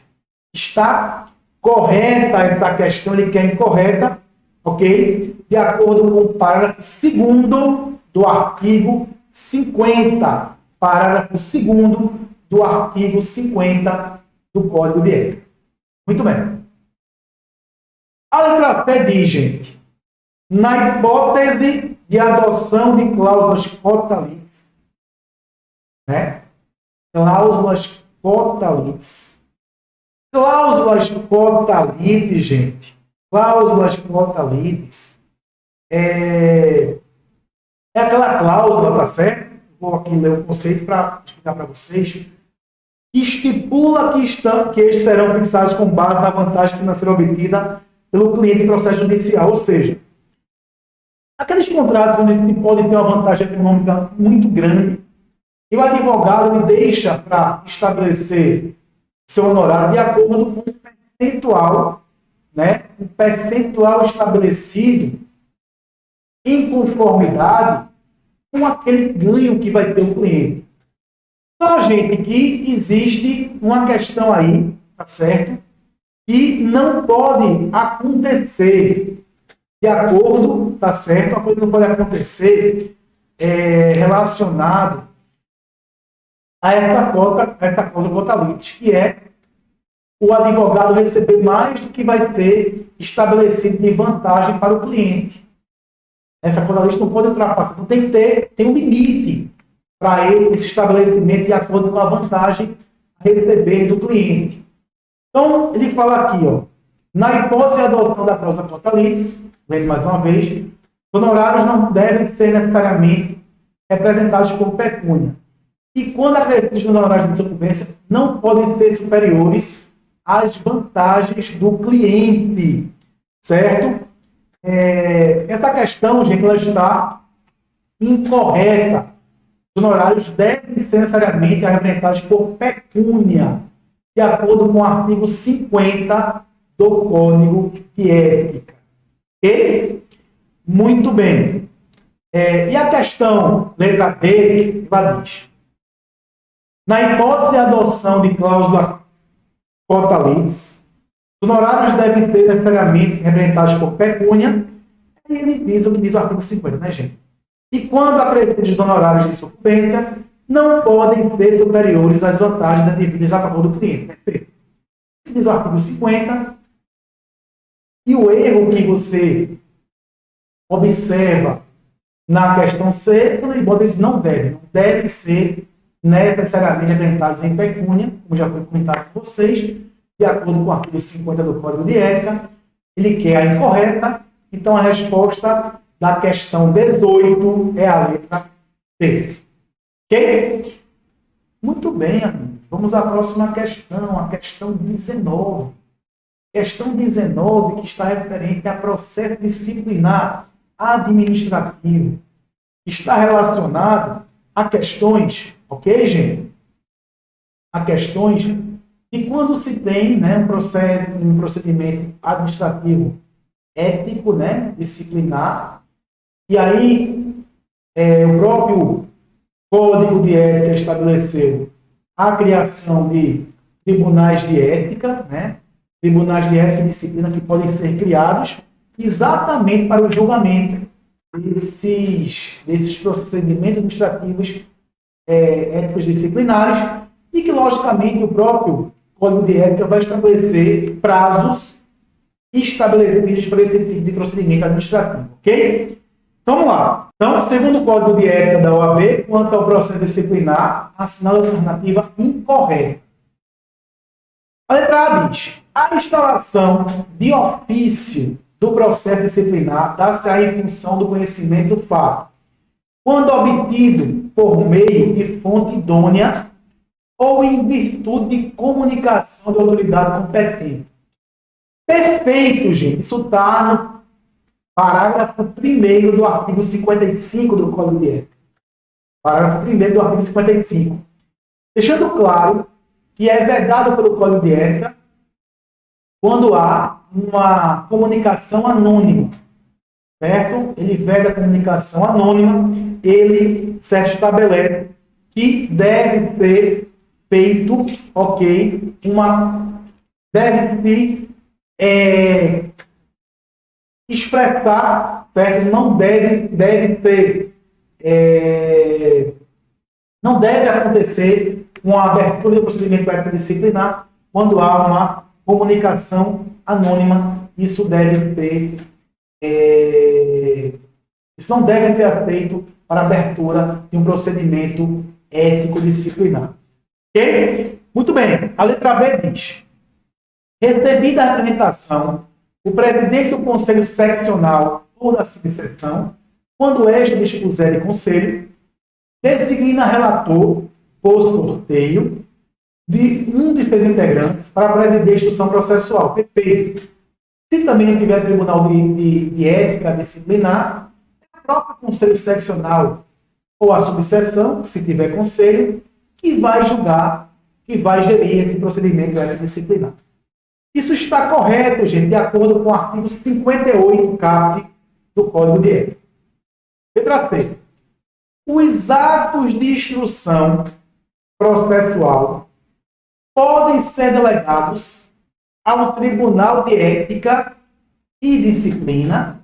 Está correta essa questão, ele quer incorreta, ok? De acordo com o parágrafo 2º do artigo 50. Parágrafo 2º do artigo 50 do Código de Ética. Muito bem. A letra C diz, gente, na hipótese de adoção de cláusulas cotalíticas, né? Cláusulas cotalíticas. Cláusulas cotalíticas, gente. Cláusulas cotalíticas é aquela cláusula, tá certo? Vou aqui ler o conceito para explicar para vocês. Que estipula que eles serão fixados com base na vantagem financeira obtida pelo cliente em processo judicial. Ou seja, aqueles contratos onde se pode ter uma vantagem econômica muito grande e o advogado ele deixa para estabelecer seu honorário de acordo com um percentual, né? Um percentual estabelecido em conformidade com aquele ganho que vai ter o cliente. Só, gente, que existe uma questão aí, tá certo? Que não pode acontecer de acordo, tá certo? Uma coisa que não pode acontecer relacionado a essa cláusula cotalítica, que é o advogado receber mais do que vai ser estabelecido de vantagem para o cliente. Essa cotalítica não pode ultrapassar, então tem um limite para ele, esse estabelecimento de acordo com a vantagem a receber do cliente. Então, ele fala aqui, ó, na hipótese de adoção da cláusula quota-litis, vendo mais uma vez, honorários não devem ser necessariamente representados por pecúnia. E quando acrescidos nos honorários de desocupação, não podem ser superiores às vantagens do cliente, certo? Essa questão, gente, ela está incorreta. Os honorários devem ser necessariamente representados por pecúnia, de acordo com o artigo 50 do Código de Ética. Ok? Muito bem. E a questão, letra D, ela diz: na hipótese de adoção de cláusula quota-litis, os honorários devem ser necessariamente representados por pecúnia. E ele diz o que diz o artigo 50, né, gente? E quando acrescidos os honorários de sucumbência, não podem ser superiores às vantagens advindas a favor do cliente. Perfeito. Isso diz o artigo 50. E o erro que você observa na questão C, quando ele bota, eles não devem ser necessariamente representados em pecúnia, como já foi comentado com vocês, de acordo com o artigo 50 do Código de Ética. Ele quer a incorreta, então a resposta da questão 18 é a letra C. Ok? Muito bem, amigos. Vamos à próxima questão, a questão 19. Questão 19, que está referente a processo disciplinar administrativo. Está relacionado a questões, ok, gente? A questões de quando se tem, né, um procedimento administrativo ético, né, disciplinar, e aí o próprio Código de Ética estabeleceu a criação de tribunais de ética, né, tribunais de ética e disciplina que podem ser criados exatamente para o julgamento desses procedimentos administrativos éticos disciplinares, e que, logicamente, o próprio Código de Ética vai estabelecer prazos estabelecidos para esse tipo de procedimento administrativo, ok? Então, vamos lá. Então, segundo o Código de Ética da OAB, quanto ao processo disciplinar, assinala a alternativa incorreta. A letra A diz: a instalação de ofício do processo disciplinar dá-se-á em função do conhecimento do fato, quando obtido por meio de fonte idônea ou em virtude de comunicação da autoridade competente. Perfeito, gente. Isso está no parágrafo 1º do artigo 55 do Código de Ética. Parágrafo 1º do artigo 55. Deixando claro que é vedado pelo Código de Ética quando há uma comunicação anônima, certo? Ele veda a comunicação anônima, ele certo estabelece que deve ser feito, ok, deve-se expressar, certo? Não deve acontecer uma abertura do procedimento ético disciplinar quando há uma comunicação anônima. Isso não deve ser aceito para a abertura de um procedimento ético disciplinar. Ok? Muito bem. A letra B diz: recebida a representação, o presidente do Conselho Seccional ou da subseção, quando este dispuser de conselho, designa relator por sorteio de um de seus integrantes para presidir a instrução processual. Perfeito. Se também não tiver tribunal de ética disciplinar, é o próprio Conselho Seccional ou a subseção, se tiver conselho, que vai julgar, que vai gerir esse procedimento ético disciplinar. Isso está correto, gente, de acordo com o artigo 58 caput do Código de Ética. Letra C. Os atos de instrução processual podem ser delegados ao Tribunal de Ética e Disciplina,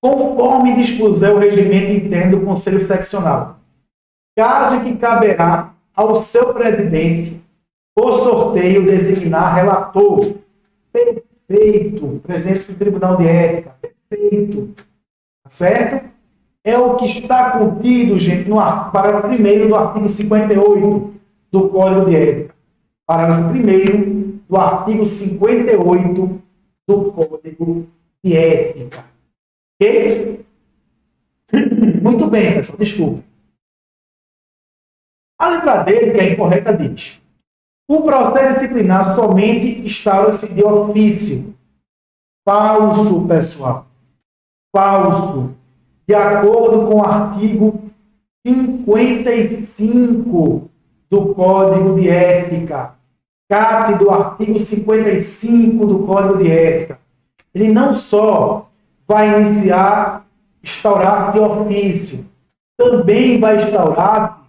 conforme dispuser o regimento interno do Conselho Seccional, caso em que caberá ao seu presidente, por sorteio, designar relator. Perfeito. Presidente do Tribunal de Ética. Perfeito. Certo? É o que está contido, gente, no parágrafo 1º do artigo 58 do Código de Ética. Parágrafo 1º do artigo 58 do Código de Ética. Ok? Muito bem, pessoal, desculpe. A letra D, que é incorreta, diz: o processo disciplinar somente instaura-se de ofício. Falso, pessoal. Falso. De acordo com o artigo 55 do Código de Ética. Capte do artigo 55 do Código de Ética. Ele não só vai instaurar-se de ofício, também vai instaurar-se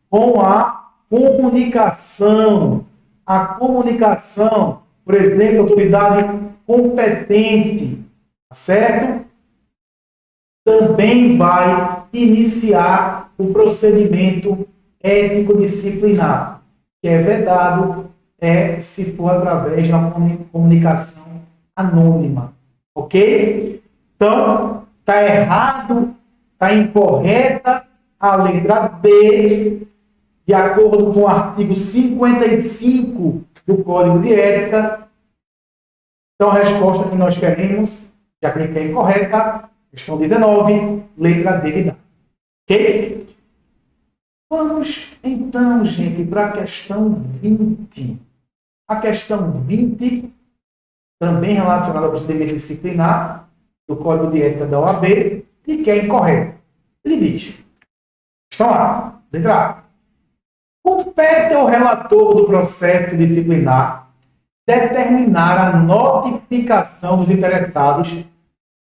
com a comunicação. A comunicação, por exemplo, autoridade competente, certo? Também vai iniciar o procedimento ético-disciplinar, que é vedado se for através de uma comunicação anônima. Ok? Então, está errado, está incorreta a letra B, de acordo com o artigo 55 do Código de Ética. Então, a resposta que nós queremos, já que é incorreta, questão 19, letra D que dá. Ok? Vamos, então, gente, para a questão 20. A questão 20, também relacionada ao procedimento disciplinar do Código de Ética da OAB, e que é incorreto. Ele diz, questão A, letra A. Compete ao relator do processo disciplinar determinar a notificação dos interessados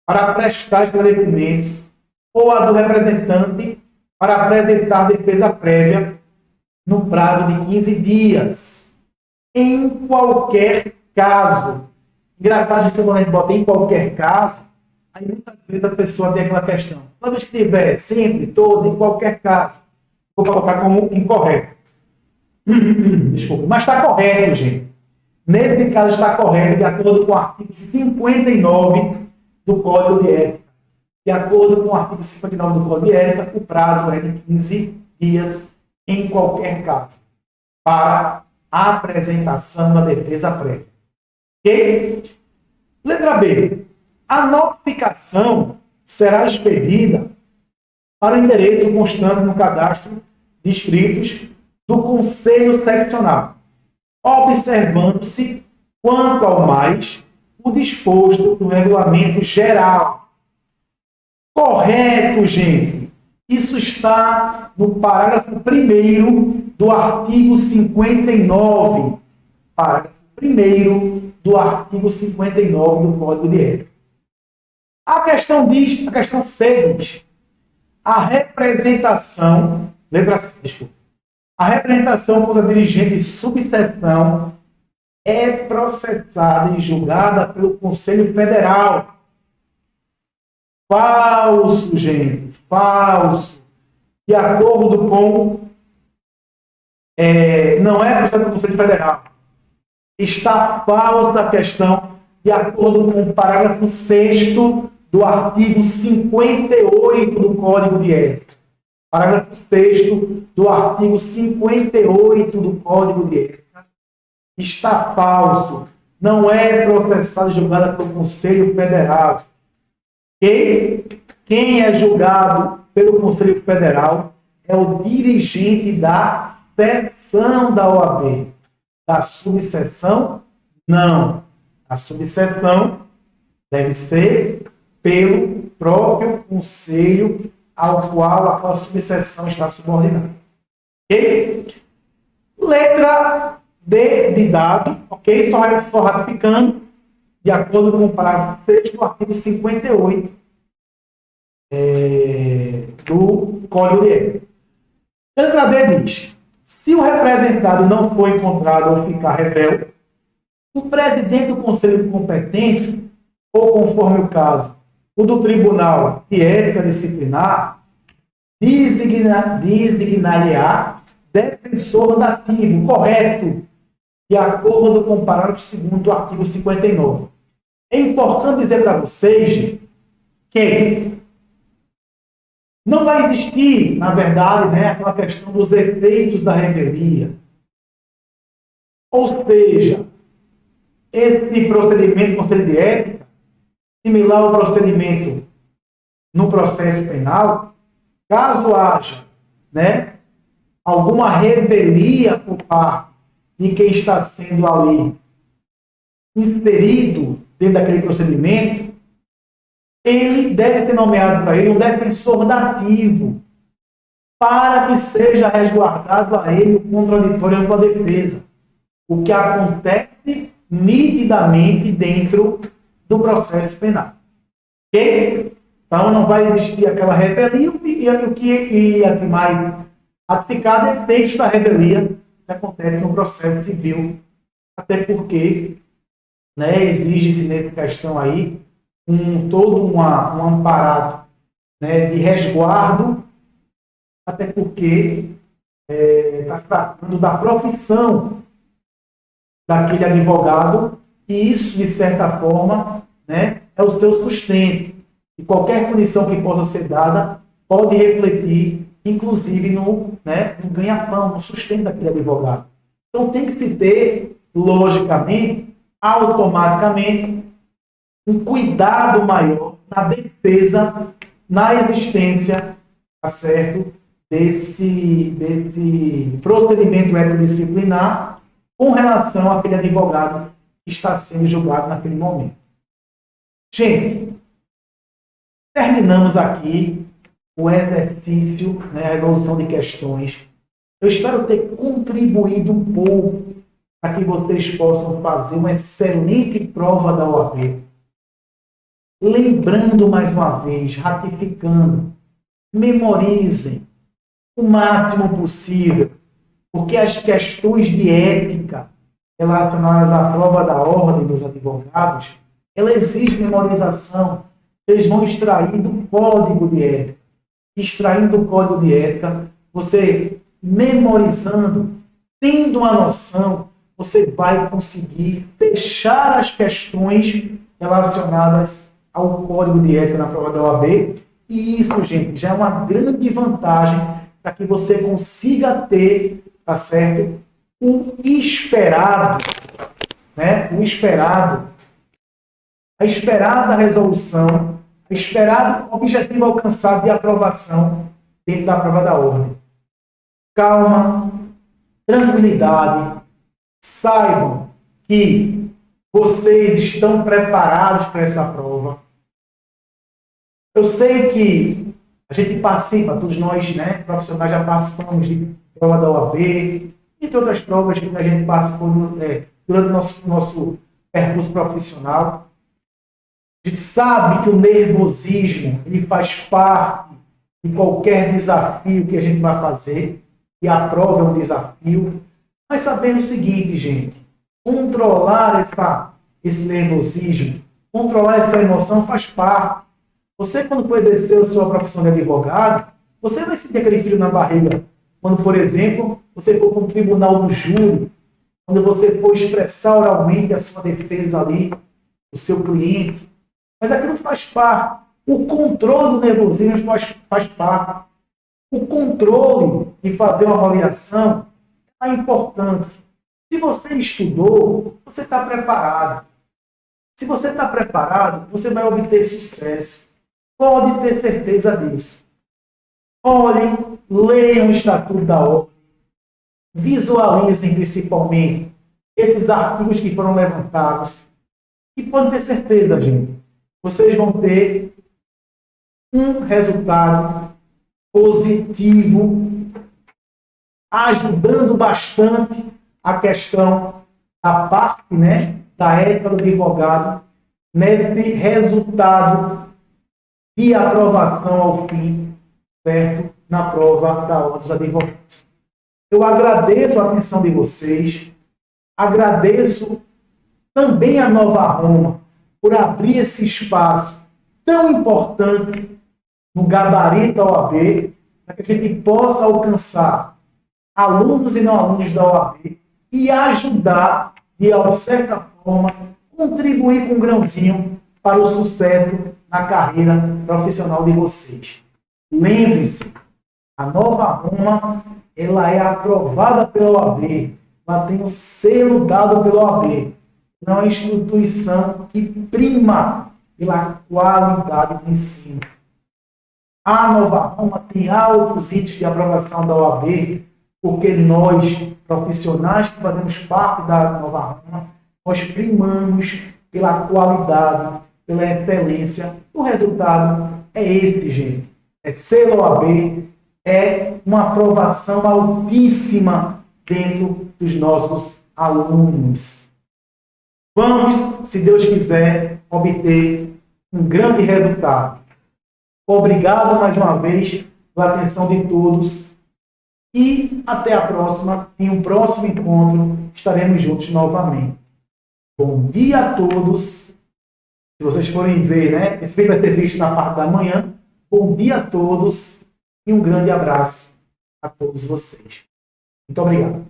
para prestar esclarecimentos ou a do representante para apresentar defesa prévia no prazo de 15 dias, em qualquer caso. Engraçado que quando a gente bota em qualquer caso, aí muitas vezes a pessoa tem aquela questão. Toda vez que tiver, sempre, todo, em qualquer caso, vou colocar como incorreto. Desculpa, mas está correto, gente. Nesse caso está correto, de acordo com o artigo 59 do Código de Ética. De acordo com o artigo 59 do Código de Ética, o prazo é de 15 dias em qualquer caso, para a apresentação da defesa prévia. Ok? Letra B. A notificação será expedida para o endereço constante no cadastro de inscritos do Conselho Seccional, observando-se, quanto ao mais, o disposto no Regulamento Geral. Correto, gente. Isso está no parágrafo 1º do artigo 59. Parágrafo 1º do artigo 59 do Código de Ética. A questão C diz, a representação, letra C, desculpa, a representação contra dirigente de subseção é processada e julgada pelo Conselho Federal. Falso, gente. Falso. De acordo com... não é processada pelo Conselho Federal. Está falsa a questão de acordo com o parágrafo 6º do artigo 58 do Código de Ética. Parágrafo 6º do artigo 58 do Código de Ética está falso. Não é processada e julgada pelo Conselho Federal. Quem é julgado pelo Conselho Federal é o dirigente da seção da OAB. Da subseção, não. A subseção deve ser pelo próprio conselho ao qual aquela subseção está subordinada. Ok? Letra D de dado, ok? Só ratificando, de acordo com o parágrafo 6 do artigo 58 do Código de Ética. Letra D diz, se o representado não for encontrado ou ficar rebelde, o presidente do conselho competente, ou conforme o caso, o do Tribunal de Ética Disciplinar, designar-lhe-á defensor dativo, correto, de acordo com o parágrafo 2º do artigo 59. É importante dizer para vocês que não vai existir, na verdade, aquela questão dos efeitos da revelia. Ou seja, Esse procedimento, conselho de ética, similar ao procedimento no processo penal, caso haja, né, alguma revelia por parte de quem está sendo ali inserido dentro daquele procedimento, ele deve ser nomeado para ele um defensor dativo, para que seja resguardado a ele o contraditório com a defesa. O que acontece nitidamente dentro do processo penal. Ok? Então não vai existir aquela revelia e assim, mais ratificado é efeitos da revelia que acontece no processo civil. Até porque, né, exige-se nessa questão aí todo um amparado, né, de resguardo, até porque está se tratando da profissão daquele advogado, e isso, de certa forma, né, é o seu sustento. E qualquer punição que possa ser dada pode refletir, inclusive, no ganha-pão, no sustento daquele advogado. Então tem que se ter, logicamente, automaticamente, um cuidado maior na defesa, na existência, tá certo, desse procedimento ético-disciplinar com relação àquele advogado que está sendo julgado naquele momento. Gente, terminamos aqui o exercício, né, a resolução de questões. Eu espero ter contribuído um pouco para que vocês possam fazer uma excelente prova da OAB. Lembrando mais uma vez, ratificando, memorizem o máximo possível, porque as questões de ética relacionadas à prova da ordem dos advogados, ela exige memorização. Eles vão extrair do código de ética. Extraindo do código de ética, você memorizando, tendo uma noção, você vai conseguir fechar as questões relacionadas ao código de ética na prova da OAB. E isso, gente, já é uma grande vantagem para que você consiga ter, tá certo, o esperado, né? O esperado, a esperada resolução, o esperado objetivo alcançado de aprovação dentro da prova da ordem. Calma, tranquilidade, saibam que vocês estão preparados para essa prova. Eu sei que a gente participa, todos nós, né, profissionais, já participamos de prova da OAB, entre outras provas que a gente participou durante o nosso percurso profissional. A gente sabe que o nervosismo ele faz parte de qualquer desafio que a gente vai fazer, e a prova é um desafio. Mas saber o seguinte, gente, controlar esse nervosismo, controlar essa emoção faz parte. Você, quando for exercer a sua profissão de advogado, você vai sentir aquele frio na barriga. Quando, por exemplo, você for para um tribunal do júri, quando você for expressar oralmente a sua defesa ali, o seu cliente. Mas aquilo faz parte. O controle do nervosismo faz parte. O controle de fazer uma avaliação é importante. Se você estudou, você está preparado. Se você está preparado, você vai obter sucesso. Pode ter certeza disso. Olhem, leiam o Estatuto da Ordem. Visualizem principalmente esses artigos que foram levantados. E podem ter certeza, gente, vocês vão ter um resultado positivo, ajudando bastante a questão da parte, né, da ética do advogado nesse resultado de aprovação ao fim, certo? Na prova da ordem dos advogados. Eu agradeço a atenção de vocês, agradeço também a Nova Roma por abrir esse espaço tão importante no gabarito da OAB, para que a gente possa alcançar alunos e não alunos da OAB e ajudar, de certa forma, contribuir com um grãozinho para o sucesso na carreira profissional de vocês. Lembre-se, a Nova Roma, ela é aprovada pela OAB, ela tem o selo dado pela OAB. não é uma instituição que prima pela qualidade do ensino. A Nova Roma tem altos índices de aprovação da OAB, porque nós, profissionais que fazemos parte da Nova Roma, nós primamos pela qualidade, pela excelência. O resultado é esse, gente. É selo OAB, é uma aprovação altíssima dentro dos nossos alunos. Vamos, se Deus quiser, obter um grande resultado. Obrigado mais uma vez pela atenção de todos e até a próxima. Em um próximo encontro estaremos juntos novamente. Bom dia a todos. Se vocês forem ver, né? Esse vídeo vai ser visto na parte da manhã. Bom dia a todos e um grande abraço a todos vocês. Muito obrigado.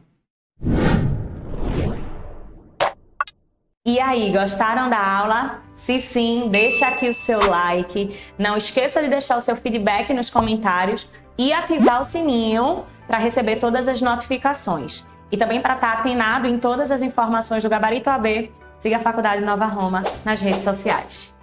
E aí, gostaram da aula? Se sim, deixa aqui o seu like. Não esqueça de deixar o seu feedback nos comentários e ativar o sininho para receber todas as notificações. E também para estar atenado em todas as informações do Gabarito AB, siga a Faculdade Nova Roma nas redes sociais.